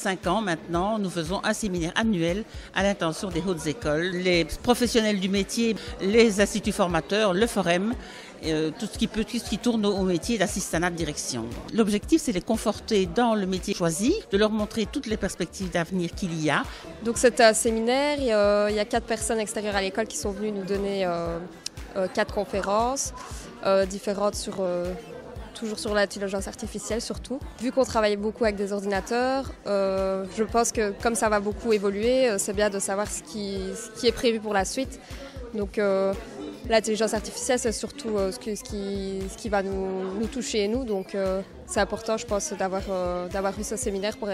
5 ans maintenant, nous faisons un séminaire annuel à l'intention des hautes écoles, les professionnels du métier, les instituts formateurs, le Forem, tout ce qui tourne au métier d'assistanat de direction. L'objectif, c'est de les conforter dans le métier choisi, de leur montrer toutes les perspectives d'avenir qu'il y a. Donc c'est un séminaire, il y a 4 personnes extérieures à l'école qui sont venues nous donner 4 conférences différentes toujours sur l'intelligence artificielle surtout. Vu qu'on travaille beaucoup avec des ordinateurs, je pense que comme ça va beaucoup évoluer, c'est bien de savoir ce qui est prévu pour la suite. Donc l'intelligence artificielle, c'est surtout ce qui va nous toucher nous. Donc c'est important, je pense, d'avoir eu ce séminaire pour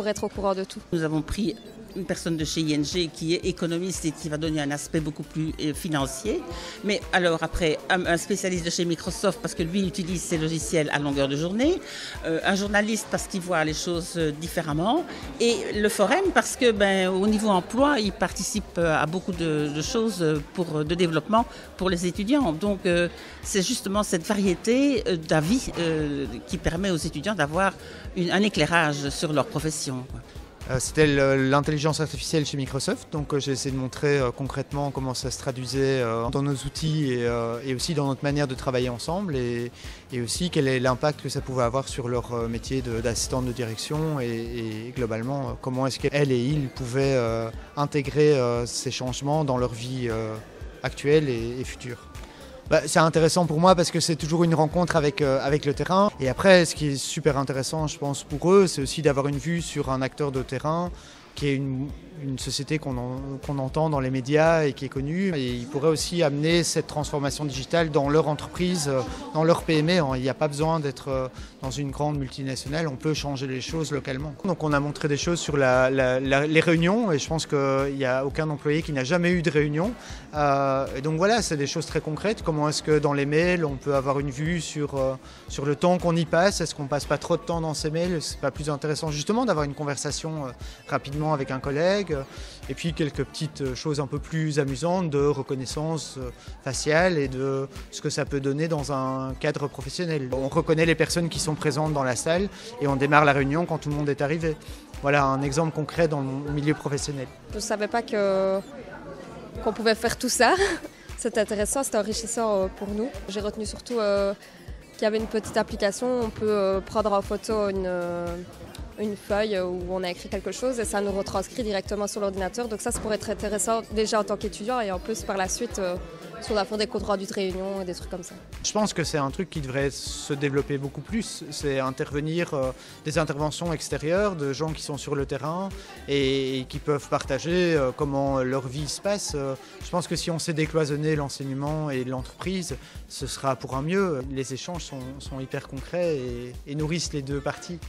être au courant de tout. Nous avons pris une personne de chez ING qui est économiste et qui va donner un aspect beaucoup plus financier. Mais alors après, un spécialiste de chez Microsoft parce que lui utilise ses logiciels à longueur de journée, un journaliste parce qu'il voit les choses différemment et le Forem parce que au niveau emploi, il participe à beaucoup de choses de développement pour les étudiants. Donc c'est justement cette variété d'avis qui permet aux étudiants d'avoir un éclairage sur leur profession. C'était l'intelligence artificielle chez Microsoft, donc j'ai essayé de montrer concrètement comment ça se traduisait dans nos outils et aussi dans notre manière de travailler ensemble et aussi quel est l'impact que ça pouvait avoir sur leur métier d'assistante de direction et globalement comment est-ce qu'elles et ils pouvaient intégrer ces changements dans leur vie actuelle et future. C'est intéressant pour moi parce que c'est toujours une rencontre avec le terrain. Et après, ce qui est super intéressant, je pense, pour eux, c'est aussi d'avoir une vue sur un acteur de terrain qui est une société qu'on entend dans les médias et qui est connue. Et ils pourraient aussi amener cette transformation digitale dans leur entreprise, dans leur PME. Il n'y a pas besoin d'être dans une grande multinationale, on peut changer les choses localement. Donc on a montré des choses sur les réunions et je pense qu'il n'y a aucun employé qui n'a jamais eu de réunion. Et donc voilà, c'est des choses très concrètes. Comment est-ce que dans les mails, on peut avoir une vue sur le temps qu'on y passe? Est-ce qu'on ne passe pas trop de temps dans ces mails? C'est pas plus intéressant justement d'avoir une conversation rapidement avec un collègue, et puis quelques petites choses un peu plus amusantes de reconnaissance faciale et de ce que ça peut donner dans un cadre professionnel. On reconnaît les personnes qui sont présentes dans la salle et on démarre la réunion quand tout le monde est arrivé. Voilà un exemple concret dans le milieu professionnel. Je ne savais pas qu'on pouvait faire tout ça. C'est intéressant, c'est enrichissant pour nous. J'ai retenu surtout qu'il y avait une petite application, on peut prendre en photo une feuille où on a écrit quelque chose et ça nous retranscrit directement sur l'ordinateur. Donc ça pourrait être intéressant déjà en tant qu'étudiant et en plus par la suite si on a fait des comptes rendus de réunion et des trucs comme ça. Je pense que c'est un truc qui devrait se développer beaucoup plus, c'est intervenir des interventions extérieures de gens qui sont sur le terrain et qui peuvent partager comment leur vie se passe. Je pense que si on sait décloisonner l'enseignement et l'entreprise, ce sera pour un mieux. Les échanges sont hyper concrets et nourrissent les deux parties.